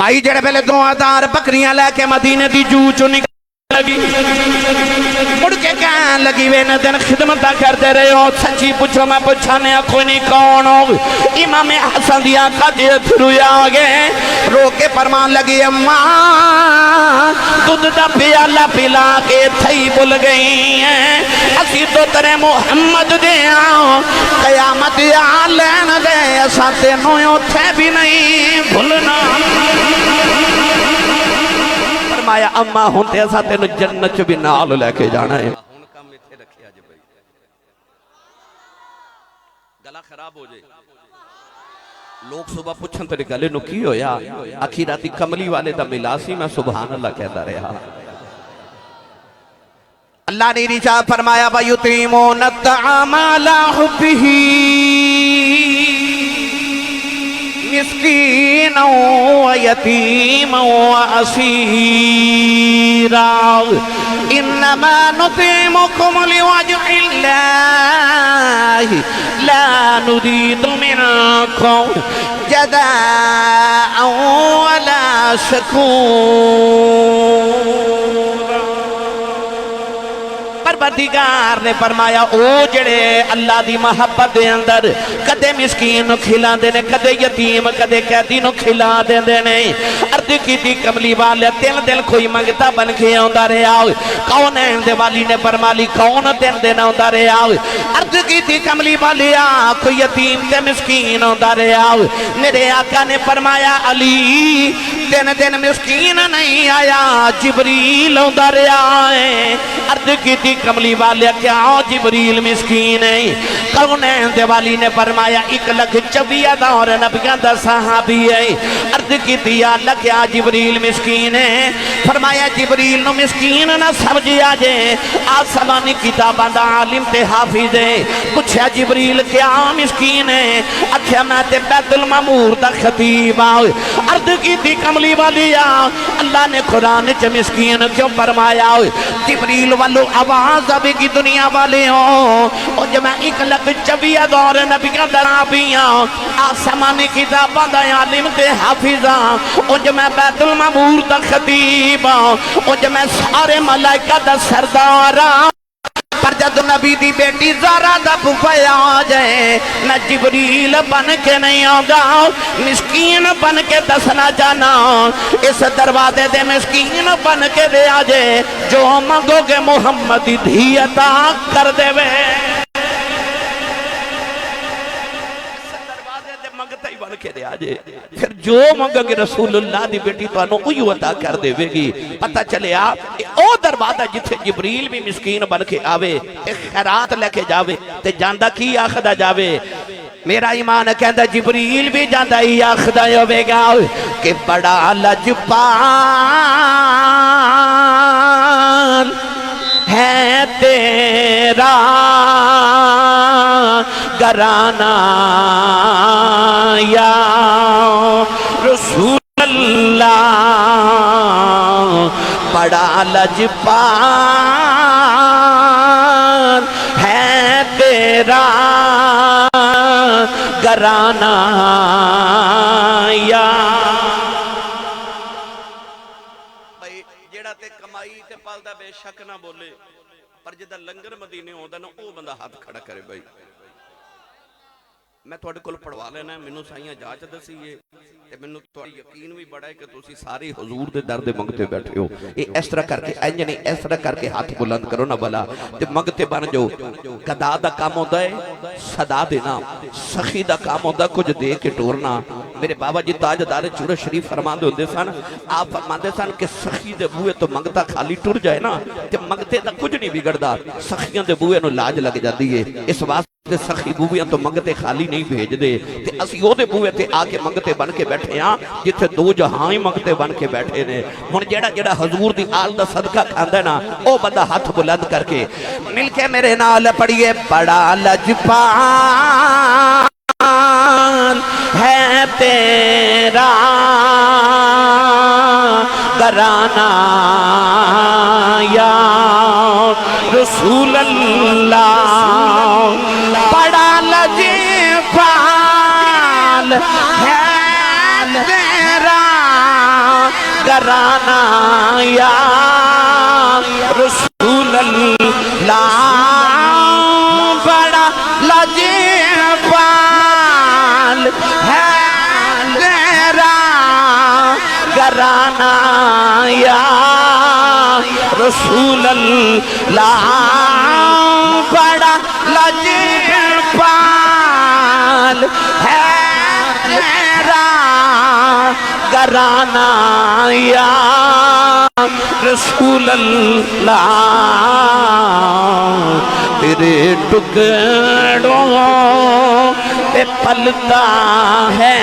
مائی جڑے پہلے 2000 بکریاں لے کے مدینے دی جو چو نکل لگی مڑ کے کہاں لگی وے نہ دن خدمتہ کر دے رہے ہو سچی پوچھو میں پوچھانے کوئی نہیں کون ہو امام حسن دیا قدی تھروی آگے رو کے فرمان لگی اماں دودھ دا پیالہ پلا کے تھئی بھول گئی ہیں اسی تو ترے محمد دے آؤ قیامت یا لین دے ایسا تینوں تھے بھی نہیں بھولنا فرمایا اماں ہونتے ایسا تینوں جنت بھی نال لے کے جانا ہے گلا خراب ہو جائے لوگ صبح پوچھن تیرے گلے نو کی ہویا اخیراتی کملی والے دا ملاسی میں سبحان اللہ کہتا رہا اللہ نے رجا فرمایا وَيُطْعِمُونَ الطَّعَامَ عَلَىٰ حُبِّهِ مسكينا ويتيما وأسيرا إنما نطعمكم لوجه الله لا نريد منكم جزاء ولا شكورا پروردگار نے فرمایا او جڑے اللہ دی محبت دے اندر کدے مسکین نو کھلا دینے کدے یتیم کدے قیدی نو کھلا دینے عرض کی تھی کملی والے تین دل کوئی منگتا بن کے آندا رہا کون ہے دے والی نے فرمالی کون تین دن آندا رہا عرض کی تھی کملی والے کوئی یتیم تے مسکین آندا رہا میرے آقا نے فرمایا علی تین دن مسکین نہیں آیا جبریل آندا رہا ہے عرض کی تھی کملی والے کیا جبریل مسکین ہے کونین دیوالی نے فرمایا 1,24,000 نبیان دا صحابی ہے عرض کی دیا اللہ کیا جبریل مسکین ہے فرمایا جبریل نو مسکین نہ سمجھیا جے آسمانی کتاباں دا عالم تے حافظ ہے پوچھا جبریل کیا مسکین ہے اکھیا میں تے بیت المعمور دا خطیب آؤ عرض کی دی کملی والی اللہ نے قرآن چ مسکین کیوں فرمایا جبریل والو آواز ابھی کی دنیا والے ہوں اور جب میں 1,24,000 نبیاں درابیاں آسمانی کتاباں دا عالم تے حافظاں اور جب میں بیت المعمور دا خطیباں اور جب میں سارے ملائکہ دا سرداراں پر جد نبی دی بیٹی زارا دا پھوپھیا آ جائے نہ جبریل بن کے نہیں آگا مسکین بن کے دسنا جانا اس دروازے دے مسکین بن کے دے آ جائے جو مانگو گے محمد دھی عطا کر دے وے بن کے دے آجے پھر جو مانگا کہ رسول اللہ دی بیٹی تو انہوں اوہی عطا کر دے گی پتہ چلے آپ او دروازہ جتھے جبریل بھی مسکین بن کے آوے خیرات لے کے جاوے تے جاندہ کی آخدہ جاوے میرا ایمان کہندہ جبریل بھی جاندہ ہی آخدہ ہوئے گا کہ بڑا لجپال ہے تیرا گرانا یا رسول اللہ بڑا لجپال ہے تیرا گرانا یا جیڑا تے کمائی تے پالدہ بے شک نہ بولے پر جدہ لنگر مدینے ہوندہ نا او بندہ ہاتھ کھڑا کرے بھائی میں تھوڑے کل پڑھوا لینا ہے منو سائیاں جاچ دسی ہے منو تھوڑی یقین بھی بڑا ہے کہ تسی ساری حضور دے درد منگتے بیٹھے ہو اس طرح کر کے انجنی اس طرح کر کے ہاتھ بلند کرو نہ بلا تے منگتے بن جو قدا دا کام ہوتا ہے صدا دینا سخی دا کام ہوتا ہے کچھ دے کے ٹورنا میرے بابا جی تاجدار چورہ شریف فرما دے ہوندے سن آپ فرما دے سن کہ سخی دے بوئے تو منگتا خالی ٹور جائے نا تے منگتے دا کچھ نہیں بگڑ دا سخیاں دے بوئے نو لاج لگ جاتی ہے اس واسطے سخی بوئیاں تو منگتے خالی نہیں بھیج دے تے اسی او دے بوئے تے آکے منگتے بن کے بیٹھے ہاں جتھے دو جہاں ہی منگتے بن کے بیٹھے نے ہن جیڑا جیڑا حضور دی آل دا صدقہ کھاندا ہے نا او بندہ ہاتھ بلند کر کے مل کے میرے نال پڑھیے بڑا لجپال ہے تیرا گرانا یا رسول اللہ بڑا لجپال ہے تیرا گرانا یا رسول اللہ بڑا لاجواب ہے میرا گرانا یا رسول اللہ بڑا لاجواب ہے میرا گرانا یا رسول اللہ تیرے ٹکڑوں پہ پلتا ہے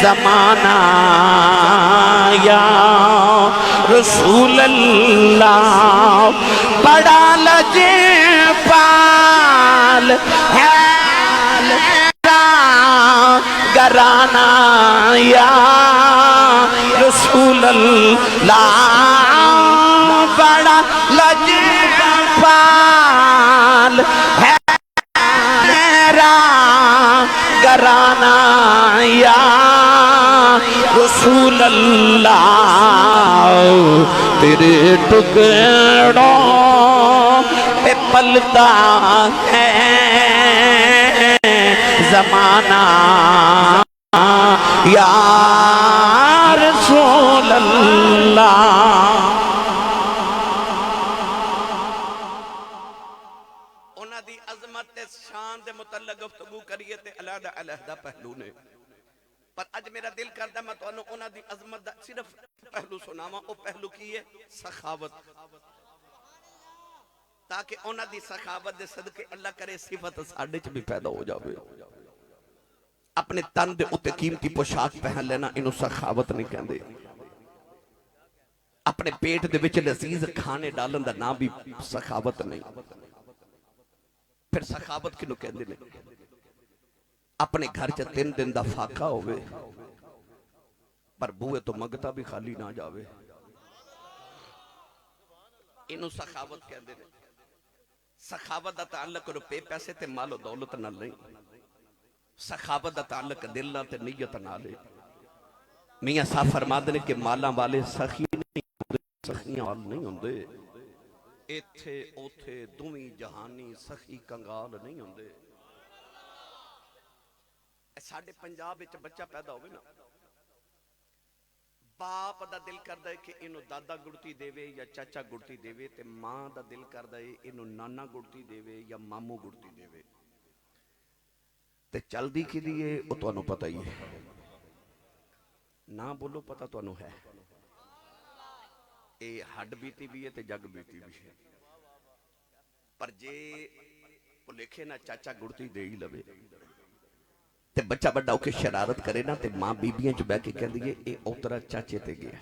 زمانہ یا رسول اللہ بڑا لاجواب ہے میرا گرانا یا رسول اللہ بڑا لاجواب ہے میرا گرانا یا رسول اللہ تیرے ٹکڑوں پہ پلتا ہے زمانہ یا رسول اللہ انہاں دی عظمت تے شان دے متعلق گفتگو کریے تے علیحدہ علیحدہ پہلو نے پر اج میرا دل کردا میں تانوں انہاں دی عظمت دا صرف پہلو سناواں او پہلو کی ہے سخاوت تاکہ انہاں دی سخاوت دے صدقے اللہ کرے صفت ساڈے چ بھی پیدا ہو جاوے اپنے تن دے اتے قیمتی پوشاک پہن لینا انہوں سخاوت نہیں کہندے اپنے پیٹ دے وچ لذیذ کھانے ڈالن دا نام بھی سخاوت نہیں پھر سخاوت کنوں کہندے نہیں اپنے گھر چ 3 دن دا فاقہ ہوئے پر بوئے تو مگتا بھی خالی نہ جاوے انہوں سخاوت کہندے نہیں سخاوت دا تعلق روپے پیسے تے مال و دولت نہ نہیں سخاوت دا تعلق دل نہ تے نیت نہ لے میاں صاحب فرما دے کہ مالاں والے سخی نہیں ہوندے سخیاں وال نہیں ہوندے ایتھے اوتھے دویں جہانی سخی کنگال نہیں ہوندے ساڈے پنجاب وچ بچہ پیدا ہوئے نا باپ دا دل کردا ہے کہ انہوں دادا گڑتی دیوے یا چاچا گڑتی دیوے تے ماں دا دل کردا ہے انہوں نانا گڑتی دیوے یا مامو گڑتی دیوے تے چل دی کی لیے او تو انہوں پتہ ہی ہے نہ بولو پتہ تو انہوں ہے اے ہڈ بیتی بھی ہے تے جگ بیتی بھی ہے پر جے وہ لکھے نا چاچا گڑتی دے ہی لوے تے بچہ بڑا ہو کے شرارت کرے نا تے ماں بیبیاں جو بے کے کہہ دیئے اے اوترا چاچے تے گیا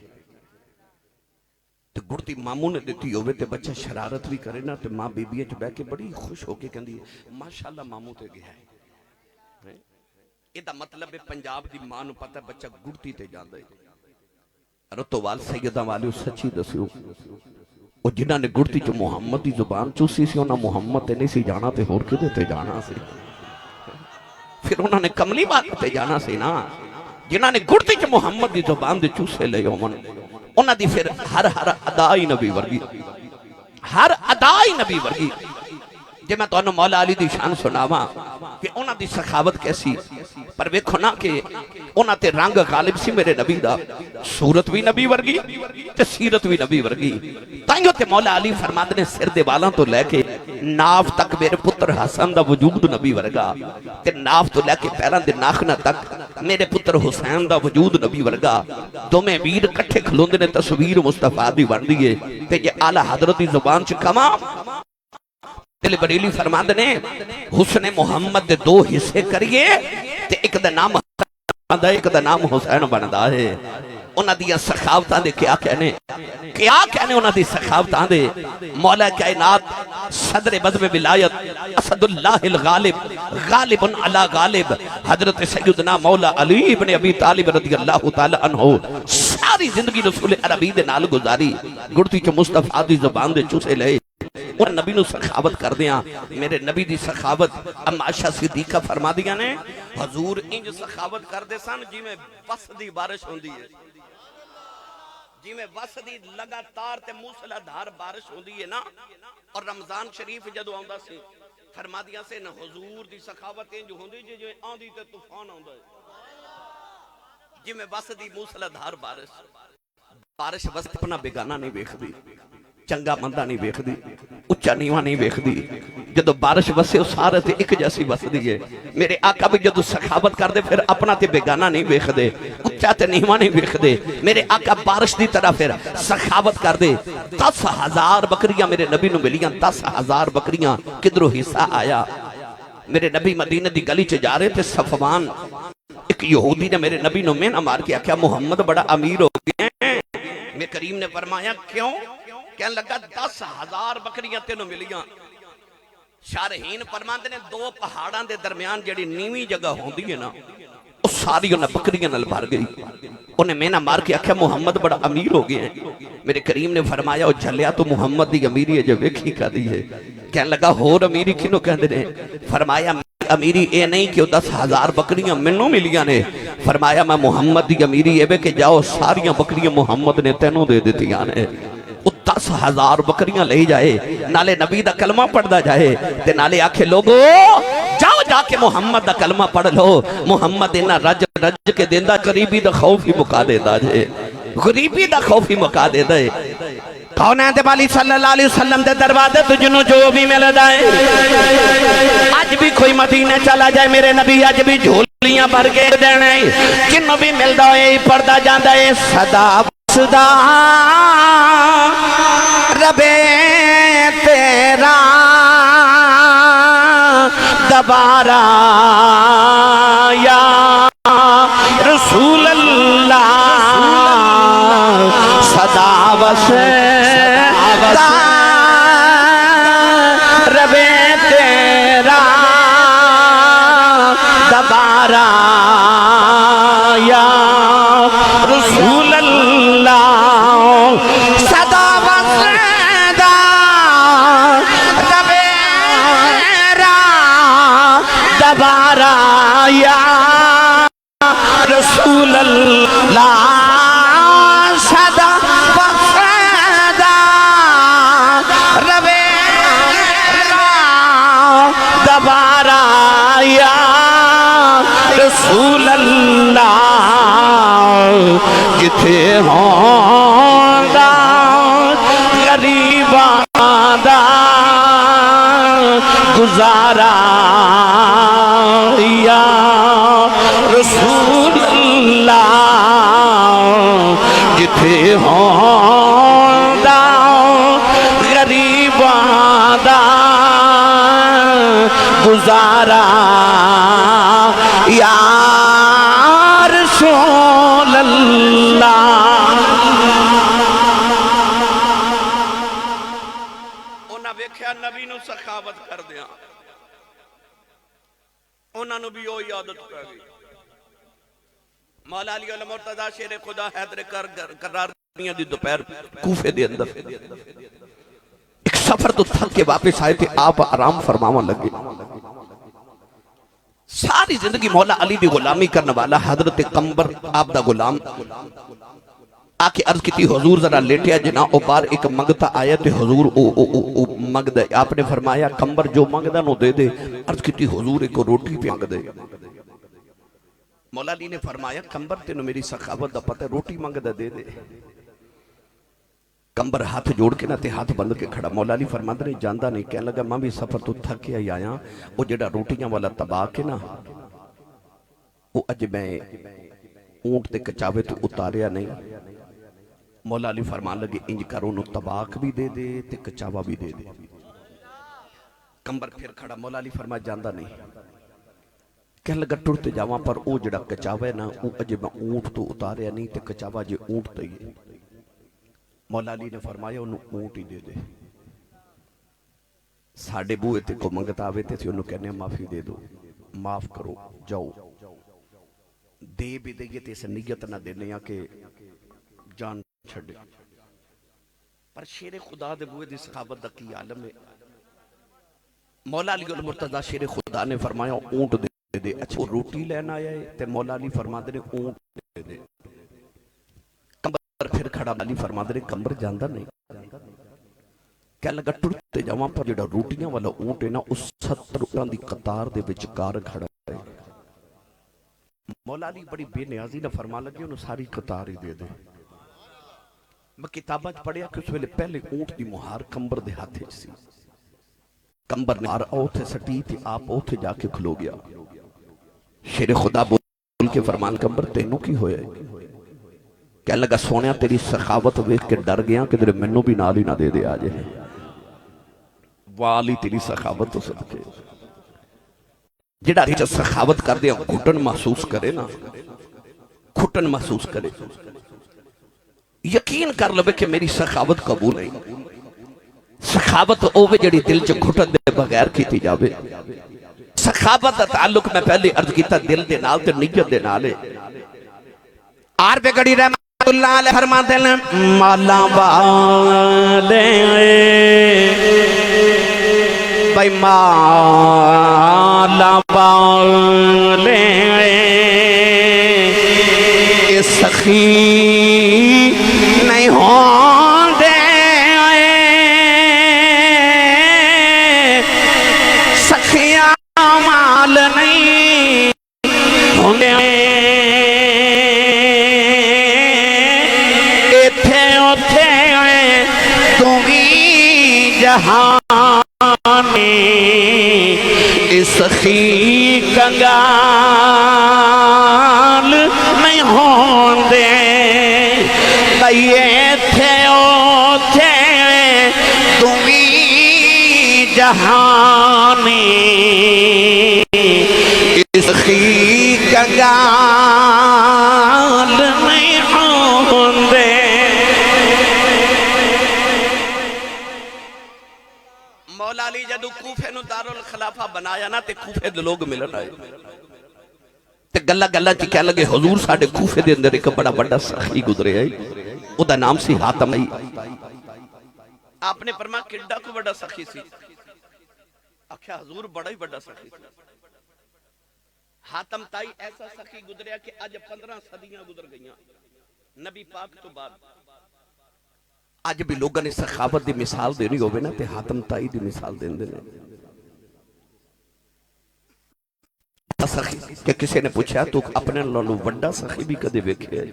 تے گڑتی ماموں نے دیتی ہوئے تے بچہ شرارت بھی کرے نا تے ماں بیبیاں جو بے کے بڑی خوش ہو کے کہہ دیئے ماشاءاللہ ماموں تے گیا ہے ایدہ مطلب ہے پنجاب دی ماں نو پتہ بچہ گڑتی تے جان دے رتو وال سیدہ والیو سچی دسیو وہ جنہاں نے گڑتی جو محمد دی زبان چوسی سی انہاں محمد تے نہیں سی جانا تے ہور کے دیتے جانا سی پھر انہوں نے کملی بات تے جانا سی نا جنہاں نے گڑتی جو محمد دی زبان دے چوسے لے انہاں دی پھر ہر ادائی نبی ورگی ہر ادائی نبی ورگی جے میں تو انہوں مولا علی دی شان سناواں کہ انہاں دی سخاوت کیسی پر ویکھو نا کہ انہاں تے رنگ غالب سی میرے نبی دا صورت بھی نبی ورگی تے سیرت بھی نبی ورگی تائیوں تے مولا علی فرماد نے سر دے والاں تو لے کے ناف تک میرے پتر حسن دا وجود نبی ورگا تے ناف تو لے کے پیران دے ناخنہ تک میرے پتر حسین دا وجود نبی ورگا دو میں ویر کٹھے کھلوندے نے تصویر مصطفیٰ دی ور دیئے تے یہ اعلیٰ حضرت دی زبان چکما دل بریلی فرماد نے حسن محمد دے 2 حصے کریے تے ایک دا نام حسن دا ایک دا نام حسین بندا ہے انہاں دیا سخاوتاں دے کیا کہنے انہاں دی سخاوتاں دے مولا کائنات صدر بزم ولایت اسد اللہ الغالب غالب علی غالب حضرت سیدنا مولا علی ابن ابی طالب رضی اللہ تعالی عنہ ساری زندگی رسول عربی دے نال گزاری گڑتی چو مصطفیٰ دی زبان دے چوسے لئے اور نبی نو سخاوت کر دیاں میرے نبی دی سخاوت اما عائشہ صدیقہ فرما دیاں نے حضور انج سخاوت کر دے سن جی میں بس دی بارش ہوندی ہے جی میں بس دی لگاتار تے موسلا دھار بارش ہوندی ہے نا اور رمضان شریف جدو آندا سی فرما دیاں سے نہ حضور دی سخاوت انج ہوندی جی جو آندی تے طوفان آندا ہے جی میں بس دی موسلا دھار بارش بس اپنا بیگانہ نہیں بیکھ دی چنگا مندہ نہیں بیکھ دی اچھا نیوہ نہیں بیکھ دی جدو بارش بسے اس سارے تے ایک جیسی بس دیئے میرے آقا بھی جدو سخاوت کر دے پھر اپنا تے بیگانہ نہیں بیکھ دے اچھا تے نیوہ نہیں بیکھ دے میرے آقا بارش دی طرح پھر سخاوت کر دے 10,000 بکریاں میرے نبی نو ملیاں 10,000 بکریاں کدرو حصہ آیا میرے نبی مدینہ دی گلی چ جا رہے تھے صفوان ایک یہودی نے میرے نبی نو میں نہ مار کیا محمد بڑا امیر ہو گئے ہیں میں کریم نے فرمایا کیوں کہنے لگا 10,000 بکریاں تینوں ملیاں شارحین فرماندے نے دو پہاڑاں دے درمیان جڑی نیوی جگہ ہوندی ہے نا اس ساری انہیں بکریاں نل بھر گئی انہیں میں نہ مار کے آکھیا محمد بڑا امیر ہو گئے ہیں میرے کریم نے فرمایا او جھلیا تو محمد دی امیری ہے جو ویکھی کا دی ہے کہنے لگا ہور امیری کینوں کہندے نے فرمایا امیری اے نہیں کہ 10,000 بکریاں منوں ملیاں نے فرمایا میں محمد دی امیری اے بے کہ جاؤ ساریاں بکریاں محمد نے تینوں دے دیتیاں نے 10,000 بکریاں لے جائے نالے نبی دا کلمہ پڑھ دا جائے تے نالے آکھے لوگو جاؤ جا کے محمد دا کلمہ پڑھ لو محمد انہا رج کے دیندہ غریبی دا خوف ہی مکا دے دا جائے غریبی دا خوف ہی مکا دے دے کون ہے والی صلی اللہ علیہ وسلم دے دروازے تجھنوں جو بھی مل جائے آج بھی کوئی مدینہ چلا جائے میرے نبی آج بھی جھولیاں بھر کے دینے جنوں بھی مل دائے پردہ جاندہ ہے صدا صدا ربے تیرا دوبارہ یا رسول اللہ صدا وسدا ربے تیرا دوبارہ یا رسول اللہ صدا وسدا ربے تیرا دوبارہ یا رسول اللہ صدا وسدا ربے تیرا دوبارہ یا رسول اللہ جتھے ہوندا غریباں دا گزارا یا رسول اللہ جتھے ہوندا غریباں دا گزارا یا رسول اللہ انہاں ویکھیا نبی نو سخاوت کر دیاں انہاں نو بھی وہی عادت پہ گئی مولا علی المرتضی شیر خدا حیدر قرار دنیا دی دوپہر کوفے دے اندر ایک سفر تو تھک کے واپس آئے تھے آپ آرام فرماواں لگے ساری زندگی مولا علی دی غلامی کرنے والا حضرت قمبر آپ دا غلام آکے عرض کی تھی حضور ذرا لیٹیا جنا او بار ایک منگتا آیا تے حضور او منگ دے آپ نے فرمایا قمبر جو منگ دا نو دے دے عرض کی تھی حضور ایک روٹی پہ منگ دے مولا علی نے فرمایا قمبر تینو میری سخاوت دا پتہ روٹی منگ دا دے دے قمبر ہاتھ جوڑ کے نہ تے ہاتھ بند کے کھڑا مولا علی فرماندہ نے جاندہ نہیں کہنے لگا ماں بھی سفر تو تھک کے آیا وہ جڑا روٹیاں والا تباہ کے نا وہ اج میں اونٹ تے کچاوے تو اتاریا نہیں مولا علی فرمان لگے انج کرو نو تباک بھی دے دے تے کچاوا بھی دے دے قمبر پھر کھڑا مولا علی فرما جاندہ نہیں کہنے لگا ٹرتے جاواں پر او جڑا کچاوے نا او اج میں اونٹ تو اتاریا نہیں تے کچاوا جے اونٹ تے مولا علی نے فرمایا انہوں اونٹ ہی دے دے ساڑھے بوئے تے کو منگتا آوے تے تھے انہوں کہنے معافی دے دو معاف کرو جاؤ دے بھی دے گے تے اسے نیت نہ دینے یا کہ جان چھڑے پر شیر خدا دے بوئے دی سخاوت دا کی عالم ہے. مولا علی المرتضی شیر خدا نے فرمایا اونٹ دے دے. اچھا وہ روٹی لینا آیا ہے تے مولا علی فرما دے اونٹ دے دے. کمبر پھر کھڑا علی فرما دے کمبر جاندہ نہیں. کہہ لگا ٹرتے جاواں پر جڑا روٹیاں والا اونٹ ہے نا اس 70 اونٹاں دی قطار دے وچکار کھڑا ہے. مولا علی بڑی بے نیازی نہ فرما لگے انہوں ساری قطار ہی دے دے. میں کتابہ پڑھیا کہ اس ویلے پہلے اونٹ دی مہار کمبر دے ہاتھے سی. کمبر نے اوتھے سٹی تھی آپ اوتھے جا کے کھلو گیا. شیر خدا بول کے فرمان کمبر تینوں کی ہویا ہے؟ کہنے لگا سونیا تیری سخاوت ویکھ کے ڈر گیا کہ تیرے منوں بھی نال ہی نہ دے دے آجے. والی تیری سخاوت تو صدقے جڑا ریچہ سخاوت کر دیا گھٹن محسوس کرے نا گھٹن محسوس کرے یقین کر لو کہ میری سخاوت قبول نہیں. سخاوت اوے جڑی دل چ گھٹن دے بغیر کیتی جاوے. سخاوت دا تعلق میں پہلے عرض کیتا دل دے نال تے نیت دے نال ہے. آر پہ گڑی رحمت اللہ علیہ فرما دل مالا والے بھائی مالا والے سخی نہیں ہوں دے سخیاں مال نہیں ہوں دے ایتھے اوتھے تمہیں جہانی سخی کنگال نہیں ہوں دے بھئیے تھے اوتھے تمہیں جہانی سخی کنگال نہیں ہوں دے. مولا علی جدو کوفے نو دارالخلافہ بنایا نا تے کوفے دے لوگ ملن آئے تے گلہ گلہ چی کہہ لگے حضور ساڑھے کوفے دے اندر ایک بڑا بڑا سخی گزرے آئی او دا نام سی حاتم آئی. آپ نے فرمایا کڈا کو بڑا سخی سی؟ آکھیا حضور بڑا ہی بڑا سخی سی. حاتم تائی ایسا سخی گزریا کہ آج 15 صدیاں گزر گئیاں نبی پاک تو بعد. آج بھی لوگوں نے سخاوت دی مثال دینی ہوئے نا تے حاتم تائی دی مثال دین دینے. سخی کہ کسی نے پوچھا تو اپنے لولو وڈا سخی بھی کدے ویکھے ہے؟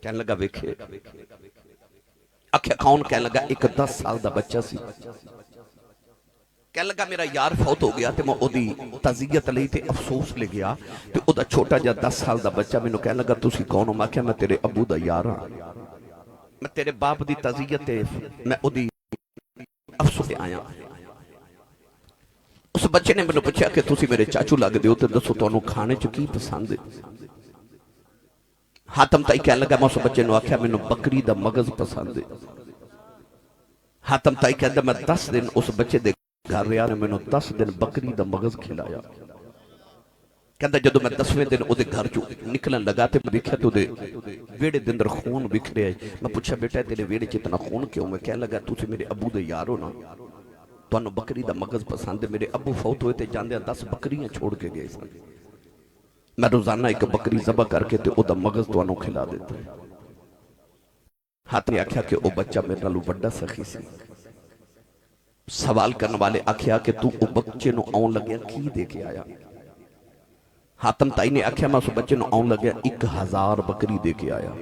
کہنے لگا ویکھے. اکھے کون؟ کہنے لگا ایک 10 سال دا بچہ سی. کہنے لگا میرا یار فوت ہو گیا تے میں او دی تعزیت لئی تے افسوس لے گیا تے او دا چھوٹا جا 10 سال دا بچہ میں نو کہنے لگا تُسی کون ہو؟ میں کہا میں تیرے ابو دا یار ہاں میں تیرے باپ دی تعزیت میں او دی افسوس دے آیا. اس بچے نے میں نے پوچھا کہ تُسی میرے چاچو لگ دے ہو تے دسو تو انہوں کھانے چکی پسند ہے. حاتم تائی کہنے لگا میں اس بچے نے آکھیا میں نے بکری دا مغز پسند ہے. حاتم تائی کہنے میں 10 دن اس بچے دے گھر رہا نے میں نے 10 دن بکری دا مغز کھلایا. کہتا جدو میں 10ویں دن او دے گھر چو نکلن لگا تے میں دیکھا تو دے ویڑے دن در خون بکھرے آئے. میں پوچھا بیٹا تیرے ویڑے چتنا خون کیوں؟ میں کہنے لگا تو سے میرے ابو دے یارو نا تو انہوں بکری دا مغز پسند ہے. میرے ابو فوت ہوئے تے جاندے 10 بکریاں چھوڑ کے گئے سن. میں روزانہ ایک بکری ذبح کر کے تے او دا مغز تو انہوں کھلا دیتا. ہاتھ نے آکھیا کہ او بچہ میرے نالو بڑا سخی سی. سوال کرنے والے آکھیا کہ تو او بچے نو آن لگیا کی دے کے آیا؟ حاتم تائی نے آکھیا میں اس بچے نو آن لگیا 1000 بکری دے کے آیا.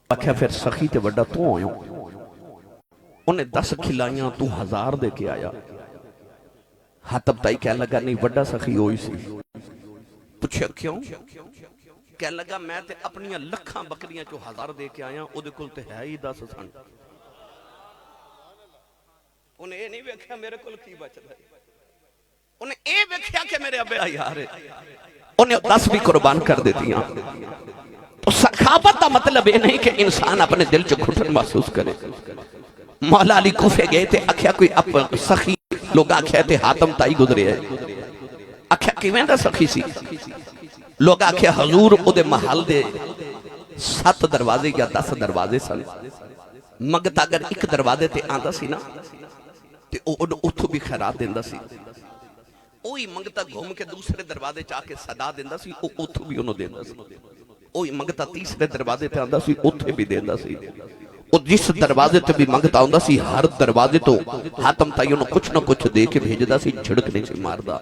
آکھیا پھر سخی تے وڈا تو آئیوں انہیں 10 کھلائیاں تو 1000 دے کے آیا. حاتم تائی کہنے لگا نہیں وڈا سخی ہوئی سی. پوچھا کیوں؟ کہنے لگا میں تے اپنی لکھاں بکریاں جو 1000 دے کے آیا او دے کل تے ہے ہی 10 سن. انہیں یہ نہیں ویکھیا میرے کل کی بچتا ہے. انہیں یہ ویکھیا کہ میرے ابے یار ہے. انہیں 10 بھی قربان کر دیتی ہیں. تو سخاوت کا مطلب یہ نہیں کہ انسان اپنے دل چ گھٹن محسوس کرے. مولا علی کوفے گئے تھے آکھیا کوئی سخی لوگ آکھیا تھے حاتم تائی گزرے ہے. آکھیا کیویں دا سخی سی؟ لوگ آکھیا حضور او دے محل دے 7 دروازے یا 10 دروازے سن. ਮੰਗਤਾ ਅਗਰ ਇੱਕ ਦਰਵਾਜ਼ੇ ਤੇ ਆਂਦਾ ਸੀ ਨਾ ਤੇ ਉਹ ਉੱਥੋਂ ਵੀ ਖੈਰਾਤ ਦਿੰਦਾ ਸੀ। ਉਹੀ ਮੰਗਤਾ ਘੁੰਮ ਕੇ ਦੂਸਰੇ ਦਰਵਾਜ਼ੇ ਚ ਆ ਕੇ ਸਦਾ ਦਿੰਦਾ ਸੀ, ਉਹ ਉੱਥੋਂ ਵੀ ਉਹਨੂੰ ਦਿੰਦਾ ਸੀ। ਉਹੀ ਮੰਗਤਾ ਤੀਸਰੇ ਦਰਵਾਜ਼ੇ ਤੇ ਆਂਦਾ ਸੀ, ਉੱਥੇ ਵੀ ਦਿੰਦਾ ਸੀ। ਉਹ ਜਿਸ ਦਰਵਾਜ਼ੇ ਤੇ ਵੀ ਮੰਗਤਾ ਆਉਂਦਾ ਸੀ, ਹਰ ਦਰਵਾਜ਼ੇ ਤੋਂ ਹਾਤਮ ਤਾਈ ਉਹਨੂੰ ਕੁਛ ਨਾ ਕੁਛ ਦੇ ਕੇ ਭੇਜਦਾ ਸੀ, ਝਿੜਕ ਨਹੀਂ ਸੀ ਮਾਰਦਾ।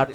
8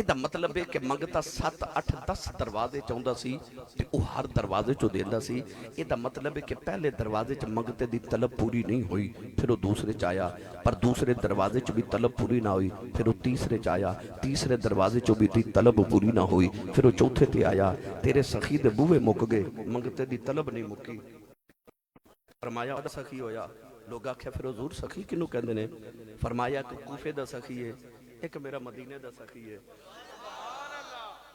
ਇਹਦਾ ਮਤਲਬ ਹੈ ਕਿ ਮੰਗਤਾ 7 8 10 ਦਰਵਾਜ਼ੇ ਚ ਆਉਂਦਾ ਸੀ ਤੇ ਉਹ ਹਰ ਦਰਵਾਜ਼ੇ ਚੋਂ ਦਿੰਦਾ ਸੀ। ਇਹਦਾ ਮਤਲਬ ਹੈ ਕਿ ਪਹਿਲੇ ਦਰਵਾਜ਼ੇ ਚ ਮੰਗਤੇ ਦੀ ਤਲਬ ਪੂਰੀ ਨਹੀਂ ਹੋਈ, ਫਿਰ ਉਹ ਦੂਸਰੇ ਚ ਆਇਆ, ਪਰ ਦੂਸਰੇ ਦਰਵਾਜ਼ੇ ਚ ਵੀ ਤਲਬ ਪੂਰੀ ਨਾ ਹੋਈ, ਫਿਰ ਉਹ ਤੀਸਰੇ ਚ ਆਇਆ, ਤੀਸਰੇ ਦਰਵਾਜ਼ੇ ਚੋਂ ਵੀ ਤਲਬ ਪੂਰੀ ਨਾ ਹੋਈ, ਫਿਰ ਉਹ ਚੌਥੇ ਤੇ ਆਇਆ। ਤੇਰੇ ਸਖੀ ਦੇ ਬੂਹੇ ਮੁੱਕ ਗਏ, ਮੰਗਤੇ ਦੀ ਤਲਬ ਨਹੀਂ ਮੁੱਕੀ। ਫਰਮਾਇਆ ਉਹਦਾ ਸਖੀ ਹੋਇਆ। ਲੋਕ ਆਖਿਆ ਫਿਰ ਹਜ਼ੂਰ ਸਖੀ ਕਿਹਨੂੰ ਕਹਿੰਦੇ ਨੇ? ਫਰਮਾਇਆ ਕਿ ਕੂਫੇ ਦਾ ਸਖੀ ਹੈ, ਇੱਕ ਮੇਰਾ ਮਦੀਨੇ ਦਾ ਸਖੀ ਹੈ।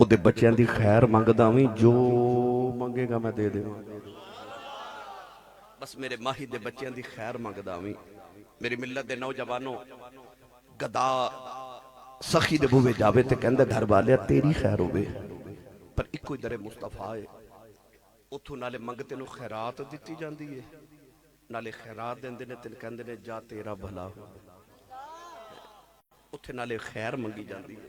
ਉਹਦੇ ਬੱਚਿਆਂ ਦੀ ਖੈਰ ਮੰਗਦਾ ਵੀ, ਜੋ ਮੰਗੇਗਾ ਮੈਂ ਦੇ ਦੇਵਾਂ। ਬਸ ਮੇਰੇ ਮਾਹੀ ਦੇ ਬੱਚਿਆਂ ਦੀ ਖੈਰ ਮੰਗਦਾ ਵੀ। ਮੇਰੀ ਮਿਲਤ ਦੇ ਨੌਜਵਾਨੋਂ ਗਦਾ ਸਖੀ ਦੇ ਬੂਹੇ ਜਾਵੇ ਤੇ ਕਹਿੰਦਾ ਘਰ ਵਾਲਿਆ ਤੇਰੀ ਖੈਰ ਹੋਵੇ, ਪਰ ਇੱਕੋ ਹੀ ਦਰੇ ਮੁਸਤਫਾ ਹੈ। ਉੱਥੋਂ ਨਾਲੇ ਮੰਗਤੇ ਨੂੰ ਖੈਰਾਤ ਦਿੱਤੀ ਜਾਂਦੀ ਹੈ, ਨਾਲੇ ਖੈਰਾਤ ਦਿੰਦੇ ਨੇ ਤੇ ਕਹਿੰਦੇ ਨੇ ਜਾ ਤੇਰਾ ਭਲਾ। ਉੱਥੇ ਨਾਲੇ ਖੈਰ ਮੰਗੀ ਜਾਂਦੀ ਹੈ,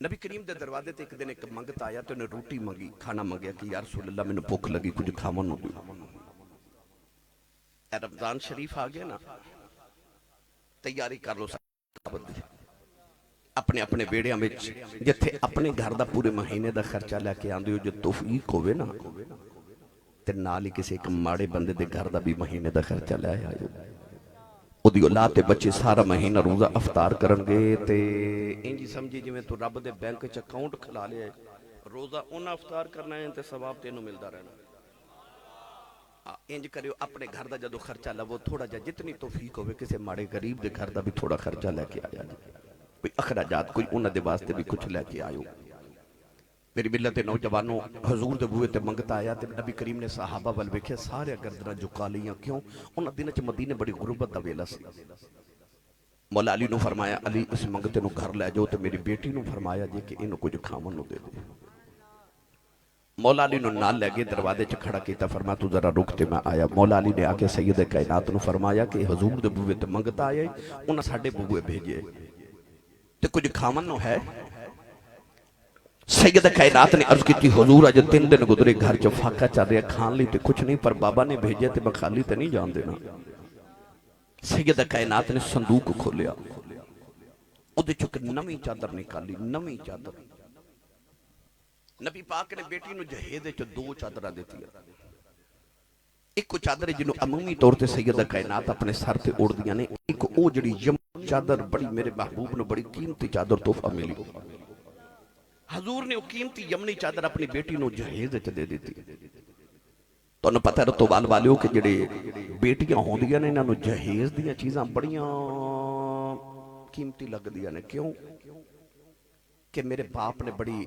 نبی کریم دے دروازے تے ایک دن ایک منگت آیا تو انہیں روٹی منگی، کھانا منگیا کہ یا رسول اللہ میں نے بھوک لگی، کچھ کھاون نو دیو۔ اے رمضان شریف آ گیا نا، تیاری کر لو سب اپنے اپنے بیڑیاں میں جتھے اپنے گھر دا پورے مہینے دا خرچہ لے کے آندے ہو، جو توفیق ہوئے نا تے نال ہی کسی ایک ماڑے بندے دے گھر دا بھی مہینے دا خرچہ لے آئے، او دی اولاد تے بچے سارا مہینہ روزہ افطار کرن گے تے انجی سمجھی جو میں تو رب دے بینک چ اکاؤنٹ کھلا لیا ہے، روزہ انہاں افطار کرنا ہے تے ثواب تینوں ملدا رہنا۔ انج کریو اپنے گھر دا جدو خرچہ لو تھوڑا جا جتنی توفیق ہوئے کسی ماڑے غریب دے گھر دا بھی تھوڑا خرچہ لے کے آیا جائے، کوئی اخراجات کوئی انہاں دے واسطے بھی کچھ لے کے آئیو۔ میری ملت نوجوانوں حضور دے بوئے تے منگتا آیا تے نبی کریم نے صحابہ والویکھے سارے گردنہ جھکا لیاں، کیوں؟ انہاں دنوں چ مدینے بڑی غربت دا ویلا سی۔ مولا علی نو فرمایا علی اس منگتے نو گھر لے جاؤ تے میری بیٹی نو فرمایا جے کہ انہوں کچھ کھاون نو دے دے۔ مولا علی نو نال لے گئے دروازے چ کھڑا کیتا، فرمایا تو ذرا رک تے میں آیا۔ مولا علی نے آکے سید کائنات نو فرمایا کہ حضور دے بوئے تے منگتا آیا انہاں ساڈے بوئے بھیجے تے کچھ کھاون نو ہے؟ سید کائنات نے عرض کی تھی حضور اج 3 دن گزرے گھر چ فاقہ چل رہا کھان لی تے کچھ نہیں، پر بابا نے بھیجے تے میں خالی تے نہیں جان دینا۔ سید کائنات نے صندوق کھولیا، او دے چک نویں چادر نکالی، نویں چادر۔ نبی پاک نے بیٹی نو جہیز چ 2 چادراں دتیاں، ایک چادر جنوں عمومی طور تے سید کائنات اپنے سر تے اوڑھ دیاں نے، ایک او جڑی یمنی چادر بڑی میرے محبوب نو بڑی قیمتی چادر تحفہ ملی۔ حضور نے وہ قیمتی یمنی چادر اپنی بیٹی نو جہیز چ دے دیتی۔ تو انہوں پتہ ہے رتو بال والیوں کہ جڑے بیٹیاں ہوں دیاں نے انہوں نے جہیز دیاں چیزاں بڑیاں قیمتی لگ دیاں نے، کیوں؟ کہ میرے باپ نے بڑی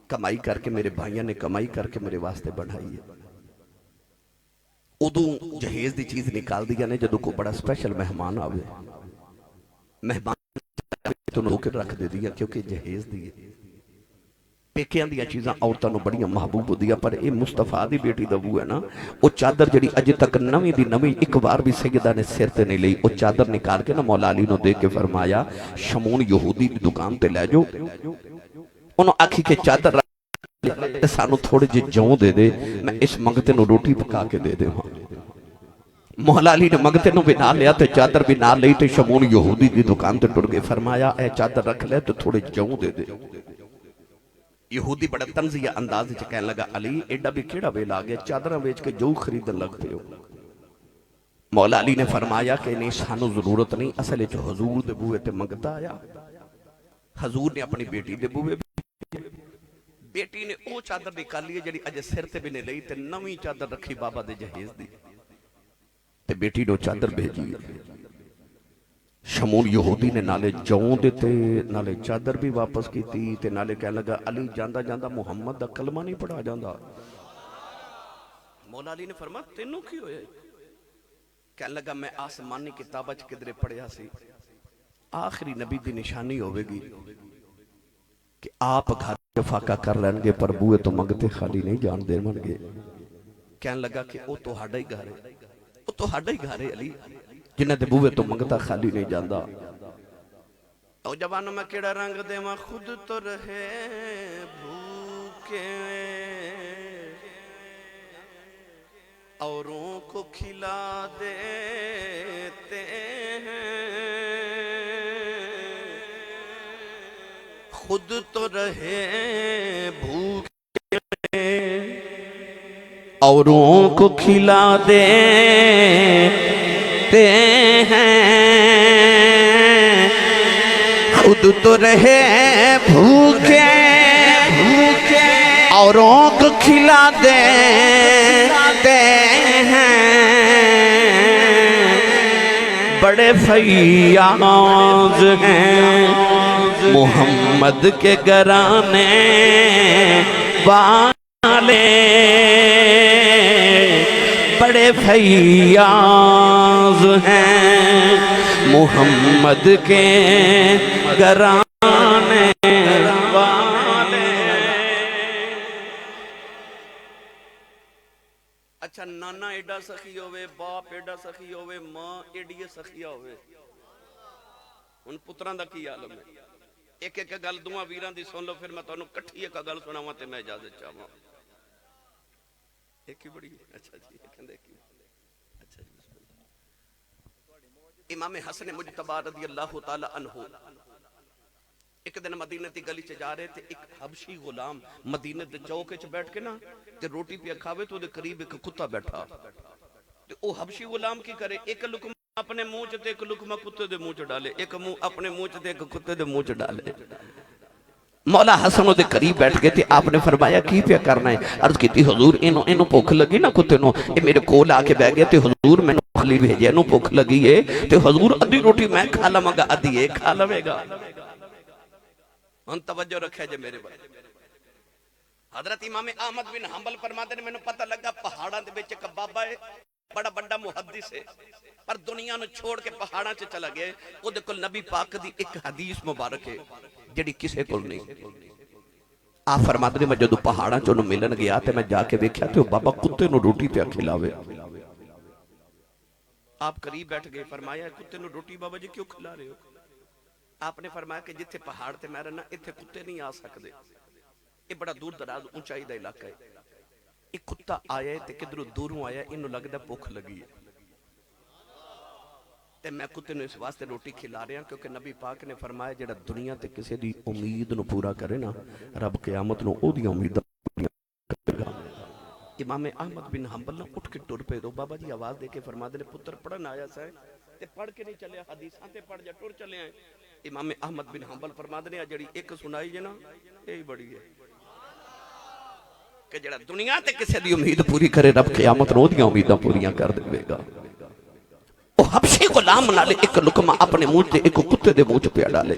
کمائی کر کے میرے بھائیاں نے کمائی کر کے میرے واسطے بڑھائی ہے۔ ادوں جہیز دی چیز نکال دیا نے جدو کو بڑا سپیشل مہمان آوے، مہمان تو نوکر رکھ دے دیا کیونکہ جہیز دی پیکیاں دیا چیزاں عورتاں نو بڑیاں محبوب دیا، پر اے مصطفیٰ دی بیٹی دا وہ ہے نا، وہ چادر جڑی اج تک نویں دی نویں ایک بار بھی سیدہ نے سر تے نہیں لئی، وہ چادر نکال کے نا مولا علی نو دے کے فرمایا شمون یہودی دی دکان تے لے جو، انہوں آکھی کے چادر رکھ سانو تھوڑے جی جوں دے دے، میں اس منگتے نو روٹی پکا کے دے دے ہاں۔ مولا علی نے منگتے نو بھی نہ لیا تے چادر بھی نہ لئی تے شمون یہودی دی دکان تے ٹر گئے، فرمایا اے چادر رکھ لے تو تھوڑے جوں دے دے۔ یہودی بڑا تنزیہ انداز چ کہنے لگا علی ایڈا بھی کیڑا ویل آ گیا چادراں ویچ کے جو خریدن لگتے ہو۔ مولا علی نے فرمایا کہ نہیں سانو ضرورت نہیں، اصل وچ حضور دے بوئے تے منگتا آیا، حضور نے اپنی بیٹی دے بوئے بیٹی نے او چادر نکالی ہے جڑی اج سر تے بھی نہیں لئی تے نویں چادر رکھی بابا دے جہیز دی تے بیٹی نو چادر بھیجی۔ شمون یہودی نے نالے جوں دیتے نالے چادر بھی واپس کی تھی تے نالے کہنے لگا علی جاندہ جاندہ محمد دا کلمہ نہیں پڑھا جاندہ۔ مولا علی نے فرمایا تینوں کی ہوئے؟ کہنے لگا میں آسمانی کتابہ کدرے پڑھیا سی، آخری نبی دی نشانی ہوئے گی کہ آپ گھر فاقہ کر لینگے پر بوئے تو منگتے خالی نہیں جان دے منگے۔ کہنے لگا کہ او تو ہڈا ہی گھارے، او تو ہڈا ہی گھارے علی جنہ دے بوئے تو منگتا خالی نہیں جاندہ۔ او جوانوں میں کیڑا رنگ دے ماں خود تو رہے بھوکے اوروں کو کھلا دیتے ہیں، خود تو رہے بھوکے اوروں کو کھلا دیتے ہیں، خود تو رہے بھوکے اوروں کو کھلا دیتے ہیں، بڑے فیاض ہیں محمد کے گھرانے والے، بڑے فیاض ہیں محمد کے گھرانے والے۔ اچھا نانا ایڈا سخی ہوئے، باپ ایڈا سخی ہوئے، ماں ایڈی سخیہ ہوئے، ان پتران دا کی عالم ہے؟ ایک ایک گل دوواں ویراں دی سن لو، پھر میں تانوں کٹھی ایک گل سناواں تے میں اجازت چاہواں۔ ایک ہی بڑی اچھا جی کہندے کی اچھا جی بسم اللہ۔ امام حسن مجتبی رضی اللہ تعالی عنہ ایک دن مدینے دی گلی چ جا رہے تھے، ایک حبشی غلام مدینے دے چوک وچ بیٹھ کے نا تے روٹی پیا کھاوے تو دے قریب ایک کتا بیٹھا تے او حبشی غلام کی کرے، ایک لقمہ اپنے منہ چ تے ایک لقمہ کتے دے منہ چ ڈالے، ایک منہ اپنے منہ چ تے ایک کتے دے منہ چ ڈالے۔ مولا حسن دے قریب بیٹھ گئے تھے، آپ نے فرمایا کی پیا کرنا ہے؟ عرض کی تھی حضور انہوں بھوک لگی نا کتے نو، اے میرے کول آ کے بیٹھ گئے تے حضور میں نے خلی بھیجیا انہوں بھوک لگی ہے تے حضور ادھی روٹی میں کھا لواں گا ادھی ایک کھا لوے گا۔ ہن توجہ رکھے جے میرے بھائی۔ حضرت امام احمد بن حنبل فرماتے ہیں مینوں پتہ لگا پہاڑاں دے وچ ایک بابا ہے، بڑا بڑا محدث ہے، پر دنیا نو چھوڑ کے پہاڑاں چ چلا گئے، او دے کول نبی پاک دی ایک حدیث مبارک ہے جڑی کسے کول نہیں۔ آپ فرماتے ہیں میں جدو پہاڑاں چ انہوں ملن گیا تے میں جا کے ویکھیا تے بابا کتے نو روٹی پیا کھلاوے۔ آپ قریب بیٹھ گئے، فرمایا کتے نو روٹی بابا جی کیوں کھلا رہے ہو؟ آپ نے فرمایا کہ جتھے پہاڑ تے میں رہنا اتھے کتے نہیں آ سکدے، یہ بڑا دور دراز اونچائی دا علاقہ ہے۔ ایک کتا آیا ہے تے کدھروں دوروں آیا ہے، انہوں لگدا بھوک لگی ہے تے میں کتے نو اس واسطے روٹی کھلا رہا کیونکہ نبی پاک نے فرمایا جڑا دنیا تے کسے دی امید نو پورا کرے نا رب قیامت نو او دی امید کرے گا۔ امام احمد بن حنبل نے اٹھ کے ٹر پے، تو بابا جی آواز دے کے فرما دے پتر پڑھن آیا سا تے پڑھ کے نہیں چلے، حدیثاں تے پڑھ جا ٹر چلے ہیں۔ امام احمد بن حنبل فرما دے جڑی ایک سنائی جے نا یہی بڑی ہے کہ جڑا دنیا تے کسے دی امید پوری کرے رب قیامت نو دی امیداں پوریاں کر دے گا۔ وہ حبشی غلام نالے ایک لقمہ اپنے منہ تے ایک کتے دے منہ پہ ڈالے۔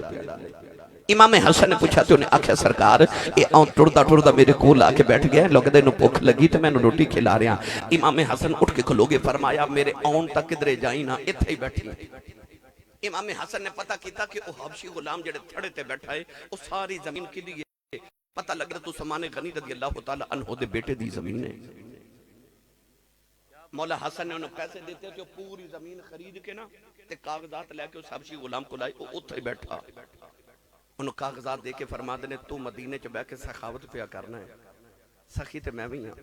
امام حسن نے پوچھا تے انہیں آکھیا سرکار اے آن ٹردا ٹردا میرے کول آ کے بیٹھ گیا، لوگ دے انہوں بھوک لگی تے میں انہوں روٹی کھلا رہا۔ امام حسن اٹھ کے کھلوگے، فرمایا میرے آن تک کدرے جائیں نا اتھے ہی بیٹھی۔ امام حسن نے پتہ کیتا کہ وہ حبشی غلام جڑے تھڑے تے بیٹھا ہے وہ ساری زمین کی دیئے، پتہ لگ رہا تو سمان غنی رضی اللہ تعالیٰ عنہ دے بیٹے دی زمین ہے۔ مولا حسن نے انہوں پیسے دیتے کہ پوری زمین خرید کے نا تے کاغذات لے کے اس حبشی غلام کو لائے، وہ اتھے بیٹھا۔ انہوں کاغذات دے کے فرما دینے تو مدینے چ بے کے سخاوت پیا کرنا ہے، سخی تے میں بھی ہاں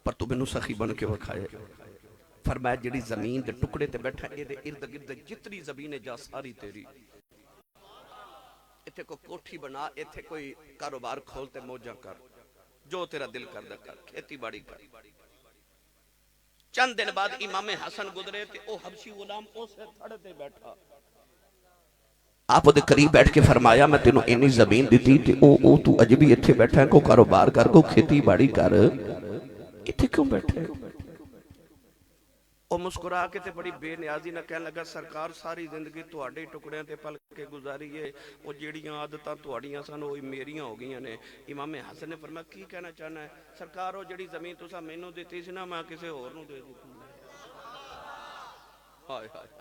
پر تو مینوں سخی بن کے وکھائے۔ فرمایا جڑی زمین دے ٹکڑے تے بیٹھا اے دے ارد گرد جتنی زمین جا ساری تیری، ایتھے کوئی کوٹھی بنا، ایتھے کوئی کاروبار کھولتے موجہ کر، جو تیرا دل کردہ کر، کھیتی باڑی کر۔ چند دن بعد امام حسن گزرے تھے، او حبشی غلام اسے تھڑے تے بیٹھا۔ آپ دے قریب بیٹھ کے فرمایا میں تینوں اینی زمین دیتی تھی، او تو عجبی اتھے بیٹھا ہے، کو کاروبار کر، کو کھیتی باڑی کر، اتھے کیوں بیٹھے؟ او مسکرا کے تے بڑی بے نیازی نہ کہنے لگا سرکار ساری زندگی تواڈے ٹکڑیاں تے پل کے گزاری ہے، او جیڑیاں عادتاں تواڈیاں سن او میریاں ہو گئیاں نے۔ امام حسن نے فرمایا کی کہنا چاہنا ہے؟ سرکار او جیڑی زمین تساں مینوں دتی سی نا میں کسے ہور نوں دے دتی۔ ہائے ہائے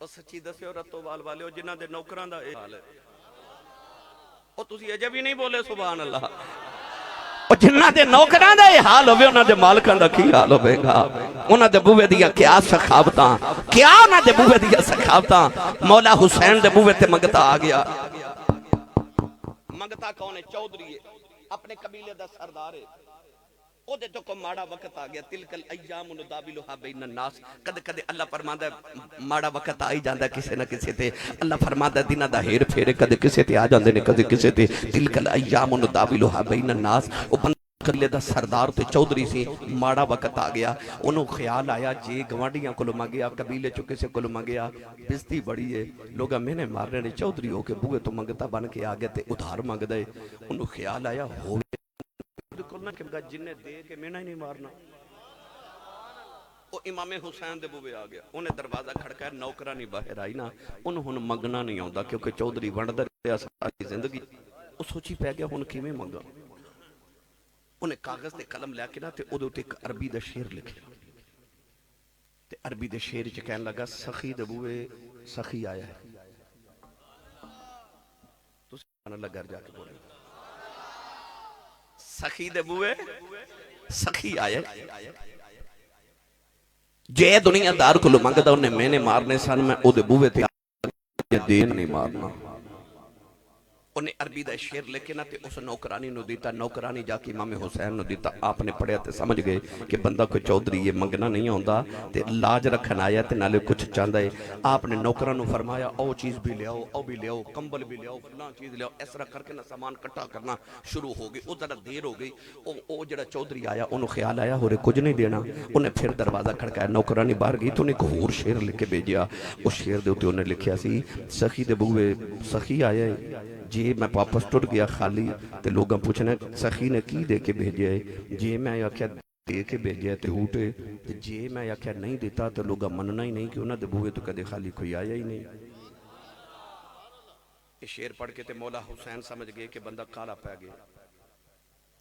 او سچی دسیو رتو وال والے جنہاں دے نوکراں دا اے حال ہے، او تسی اجے بھی نہیں بولے سبحان اللہ۔ جنہاں دے نوکراں دا یہ حال ہوئے انہاں دے مالکاں دا کی حال ہوئے گا؟ انہاں دے بوے دیا کیا سخاوتاں، کیا انہاں دے بوے دیا سخاوتاں۔ مولا حسین دے بوے تے منگتا آ گیا۔ منگتا کون ہے؟ چودھری ہے، اپنے قبیلے دا سردار ہے۔ او دے تو کو ماڑا وقت آ گیا، تلک الایام نداولھا بین الناس، کدے کدے اللہ فرماندا ہے ماڑا وقت آئی جاندا کسے نہ کسے تے، اللہ فرماندا ہے دنہ دا ہیر پھیرے کدے کسے تے آ جاندے نے کدے کسے تے، تلک الایام نداولھا بین الناس۔ او قبیلے دا سردار تے چودھری سی، ماڑا وقت آ گیا، انہوں خیال آیا جے گوانڈیاں کو مانگیا، قبیلے چو کسے کو مانگیا، بزدی بڑی ہے، لوگا میں نے مارنے نے چودھری ہو کے بوئے تو منگتا بن کے آگے تے ادھار مانگ دے، انہوں خیال آیا ہوئے کرنا کہ جنہیں دے کے میں نہیں مارنا۔ وہ امام حسین دے بوے آ گیا، انہیں دروازہ کھڑکا ہے، نوکرہ نہیں باہر آئی نا، انہوں منگنا نہیں ہوندہ کیونکہ چودھری وندر رہا ساری زندگی۔ وہ سوچی پہ گیا ہون کی میں منگا، انہیں کاغذ تے قلم لے کے نا تے ادھو تے ایک عربی دا شیر لکھے تے عربی دے شیر چ کہنے لگا سخی دے بوے سخی آیا ہے، تو سبحان اللہ گھر جا کے بولے سخی دے بوے سخی آیا جے دنیا دار کو منگدا انہیں میں نے مارنے سن میں او دے بوے تے دین نہیں مارنا۔ انہیں عربی دا شعر لکھے نا تے اس نوکرانی نو دیتا، نوکرانی جا کے امام حسین نو دیتا، آپ نے پڑھیا تے سمجھ گئے کہ بندہ کوئی چودھری یہ منگنا نہیں ہوندا تے لاج رکھن آیا تے نالے کچھ چاندہ ہے۔ آپ نے نوکران نو فرمایا او چیز بھی لے آؤ، او بھی لے آؤ، کمبل بھی لے آؤ، فلان چیز لے آؤ، اس طرح کر کے نا سامان کٹا کرنا شروع ہو گئی۔ او ذرا دیر ہو گئی، او جڑا چودھری آیا انہوں خیال آیا ہورے کچھ نہیں دینا، انہیں پھر دروازہ کھڑکایا، نوکرانی باہر گئی تو انہیں ایک اور شعر لکھ کے بھیجیا۔ اس شعر دے ہوتے انہیں لکھیا سی سخی دے بوئے سخی آیا ہے جی میں واپس ٹر گیا خالی تے لوگاں پوچھنا سخی نے کی دے کے بھیجیا ہے، جی میں آکھیا دے کے بھیجیا ہے تے ہوٹے، جی میں آکھیا نہیں دیتا تو لوگاں مننا ہی نہیں کہ انہاں دے بوئے تو کدے خالی کوئی آیا ہی نہیں۔ یہ شعر پڑھ کے تے مولا حسین سمجھ گئے کہ بندہ کالا پہ گیا۔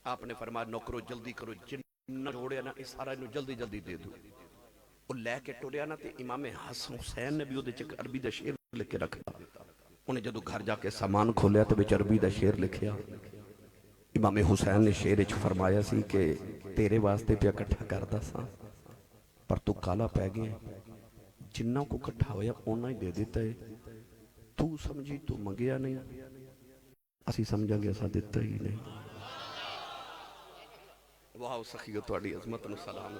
آپ نے فرمایا نوکرو جلدی کرو، جن روڑیا نا اس سارا انہوں جلدی جلدی دے دو۔ وہ لے کے ٹوریا نا تے امام حسن حسین نے بھی وہ دے چک عربی دا شعر لکھ کے رکھا۔ انہیں جدو گھر جا کے سامان کھولیا تو بچ عربی دا شعر لکھیا۔ امام حسین نے شعر اچھ فرمایا سی کہ تیرے واسطے پہ اکٹھا کردہ سا پر تو کالا پہ گئے، جنہ کو کٹھا ہویا انہاں ہی دے دیتا ہے، تو سمجھی تو منگیا نہیں، اسی سمجھا گیا سا دیتا ہی نہیں۔ واہ سخیو توڑی عظمت و سلام۔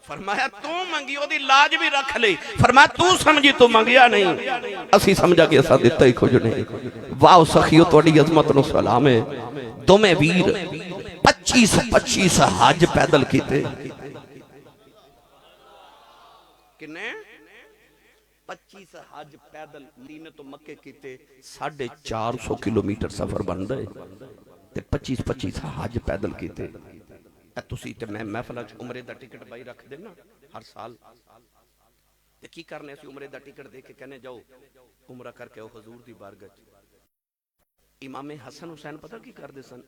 فرمایا تو منگی ہو دی لاج بھی رکھ لے، فرمایا تو سمجھی تو منگیا نہیں، اسی سمجھا کہ ایسا دیتا ہی کچھ نہیں۔ واہ سخیو توڑی عظمت و سلام ہے۔ دو میں ویر 25 حج پیدل کیتے، کنے 25 حج پیدل مدینہ تو مکے کیتے، 450 کلومیٹر سفر بن دے تے 25 حج پیدل کیتے۔ تسی تے میں محفلہ عمرے دا ٹکٹ بائی رکھ دینا ہر سال تے کی کرنے سی عمرے دا ٹکٹ دے کے کہنے جاؤ عمرہ کر کے او حضور دی بارگاہ۔ امام حسن حسین پتہ کی کر دے سن،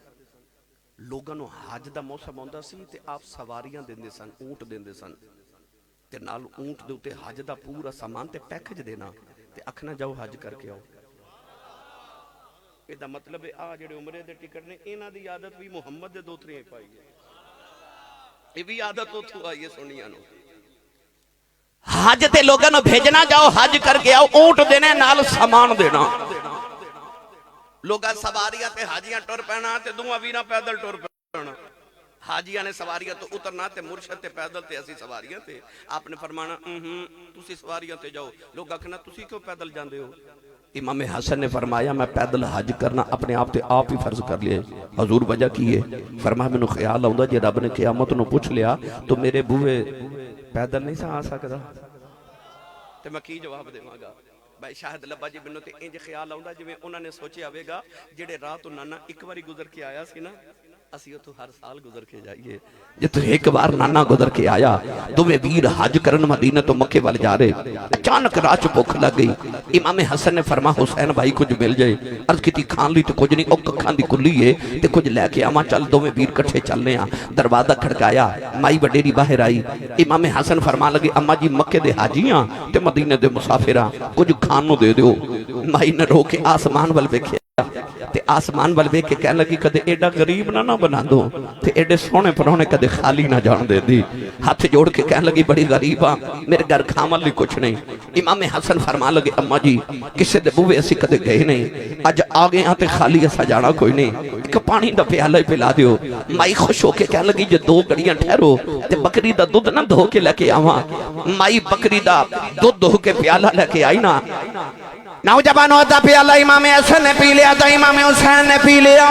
لوگاں نو حج دا موسم ہوندا سی تے آپ سواریاں دیندے سن، اونٹ دیندے سن تے نال اونٹ دے اوتے حج دا پورا سامان تے پیکج دینا تے اکھنا جاؤ حج کر کے آؤ۔ اے دا مطلب ہے آ جڑے عمرے دے ٹکٹ نے انہاں دی عادت بھی محمد دے دوتری پائی ہے، یہ بھی عادت اتھو آئیے سنیا نو۔ حج تے لوگاں نو بھیجنا جاؤ حج کر کے آؤ، اونٹ دینے نال سامان دینا۔ لوگاں سواریاں تے حاجیاں ٹر پینا تے دوہاں ویراں پیدل ٹر پینا۔ حاجیاں نے سواریاں تو اترنا تے مرشد تے پیدل تے اسی سواریاں تے۔ آپ نے فرمانا تسی سواریاں تے جاؤ، لوگ آکھنا تسی کیوں پیدل جاندے ہو؟ امام حسن نے فرمایا میں پیدل حج کرنا اپنے آپ تے آپ ہی فرض کر لیا۔ حضور وجہ کی ہے؟ فرمایا میں نے خیال آؤں جے رب نے قیامت نو پوچھ لیا تو میرے بوئے پیدل نہیں سا آ سکتا تے میں کی جواب دے مانگا؟ بھائی شاہد لبا جی بنو تے انج خیال آؤں جی میں انہوں نے سوچے آوے گا جڑے رات نانا ایک باری گزر کے آیا سی نا اسی تو ہر سال گزر کے جائیے۔ یہ تو ایک بار نانا گزر کے آیا، دوے ویر حج کرن مدینہ تو مکے والے جا رہے، اچانک راچ بھوک لگ گئی۔ امام حسن نے فرما حسین بھائی کچھ مل جائے، عرض کی تھی کھان لی تو کچھ نہیں، او کھان دی کلی ہے تے کچھ لے کے آما چل دوے ویر کٹھے چلنے ہاں۔ دروازہ کھڑکایا، مائی وڈیری باہر آئی، امام حسن فرما لگے اما جی مکے دے حاجیاں تے مدینہ دے مسافراں کچھ کھانوں دے دیو۔ مائی نے رو کے آسمان ول ویکھیا تے آسمان والوے کے کہنے لگی کدے ایڈا غریب نہ بنا دو تے ایڈے سونے پرونے کدے خالی نہ جان دے دی۔ ہاتھ جوڑ کے کہنے لگی بڑی غریباں میرے گھر کھامل لی کچھ نہیں۔ امام حسن فرما لگے اما جی کسے دے بوے ایسی کدے گئے نہیں، آج آگے آتے خالی ایسا جانا کوئی نہیں، ایک پانی دا پیالہ ہی پلا دیو۔ مائی خوش ہو کے کہنے لگی جو 2 گھڑیاں ٹھہرو تے بکری دا دودھ نہ دھو کے لے کے آواں۔ مائی بکری دا دودھ دھو کے پیالہ لے کے آئی نا، نوجوانوں دا پیالہ امام حسن نے پی لیا تو امام حسین نے پی لیا۔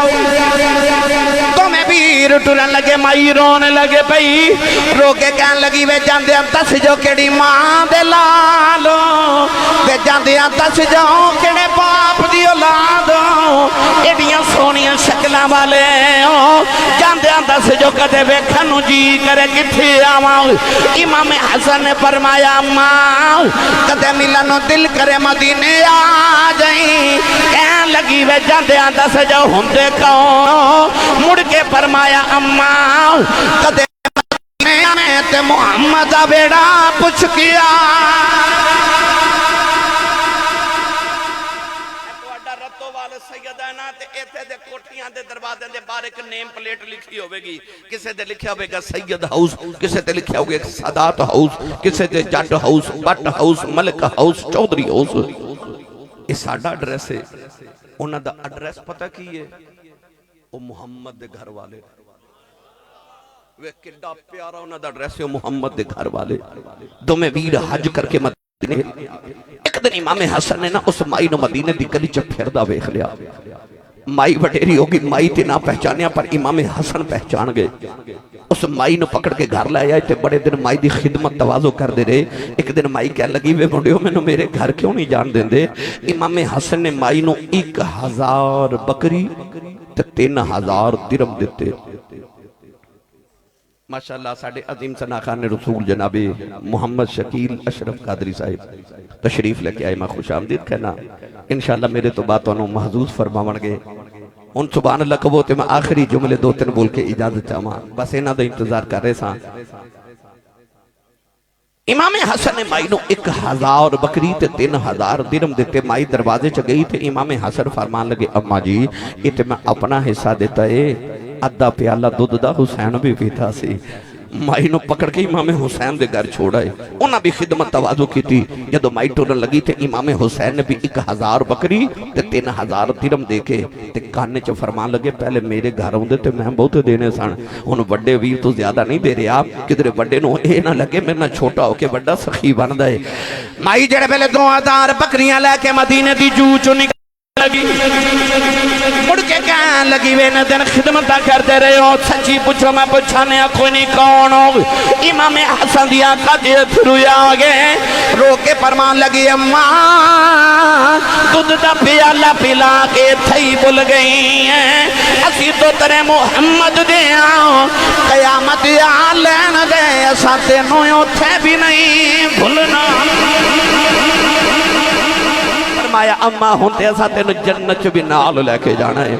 تو میں ویر ٹرن لگے، مائی رونے لگے پئی، رو کے کہن لگی وے جاندیاں دس جو کیڑی ماں دے لالو، وے جاندیاں دس جو کیڑے باپ دی اولادو، ایڈیاں سونیاں شکلاں والے جاندیاں دس جو کدے ویکھن نوں جی کرے کتھے آواں۔ امام حسن نے فرمایا ماں کدے ملن نوں دل کرے مدینے آ جائیں، کہن لگی وے جاندیاں دس جو ہوندے کون، مڑ کے فرمایا اماں کدے میں تے محمد بیڑا پوچھ کیا۔ دروازے دے باہر ایک نیم پلیٹ لکھی ہوئے گی، کسے دے لکھیا ہوئے گا سید ہاؤس، کسے دے لکھیا ہوئے گا سادات ہاؤس، کسے دے Jatt house, Butt house, Malik house, Chaudhry house. یہ ساڑھا ڈریس ہے انہاں دا ایڈریس پتہ کی ہے؟ وہ محمد دے گھر والے وہ کڈا پیارا انہاں دا ایڈریس ہے محمد دے گھر والے دو میں ویر حج کر کے مدینے ایک دن امام حسن نے نا اس مائی نو مدینے دی گلی چ پھردا ویکھ لیا مائی وڈیری ہوگی مائی تے نہ پہچانیا پر امام حسن پہچان گئے اس مائی نو پکڑ کے گھر لائے تے بڑے دن مائی دی خدمت توازو کر دے رہے ایک دن مائی کہہ لگی وے بڑیو میں نو میرے گھر کیوں نہیں جان دیں دے امام حسن نے مائی نو 1000 بکری تے 3000 درم دیتے ماشاءاللہ ساڑھے عظیم سناخان رسول جناب محمد شکیل اشرف قادری صاحب تشریف لے کے آئے میں خوش آمدید کہنا انشاءاللہ میرے تو باتوں نے محضوظ فرماون گے ان سبحان اللہ کبو تے میں آخری جملے 2-3 بول کے اجازت چاہاں بس اینا دا انتظار کر رہے ساں امام حسن نے مائی نو 1000 بکری تے 3000 درم دیتے مائی دروازے چ گئی تے امام حسن فرمان لگے اماں جی یہ تے میں اپنا حصہ دیتا ہے ادھا پیالہ دودھ دا حسین بھی پیتا سی مائی نو پکڑ کے امام حسین دے گھر چھوڑا ہے انہاں بھی خدمت توازو کی تھی جدو مائی ٹورن لگی تے امام حسین نے بھی 1000 بکری تے 3000 درم دے کے تے کانے چ فرمان لگے پہلے میرے گھر ہوندے تے میں بہت دینے سن ان بڑے ویر تو زیادہ نہیں دے رہے آپ کدھر بڑے نو اے نہ لگے میرے نہ چھوٹا ہو کے بڑا سخی بن دے مائی جڑے پہلے 2000 بکریاں لے کے مدینے دی جو چ نکل لگی مڑ کے کہاں لگی وے نہ دن خدمتہ کرتے رہے ہو سچی پوچھو میں پوچھانے کوئی نہیں کون ہو امام حسن دی آقا دے تھروی آگے رو کے فرمان لگی اماں دودھ دا پیالہ پلا کے تھئی بھول گئی ہیں اسی تو ترے محمد دے آؤ قیامت یا لین دے ایسا تینوں تھے بھی نہیں بھولنا فرمایا اماں ہونتے ایسا تینوں جنت بھی نال لے کے جانا ہے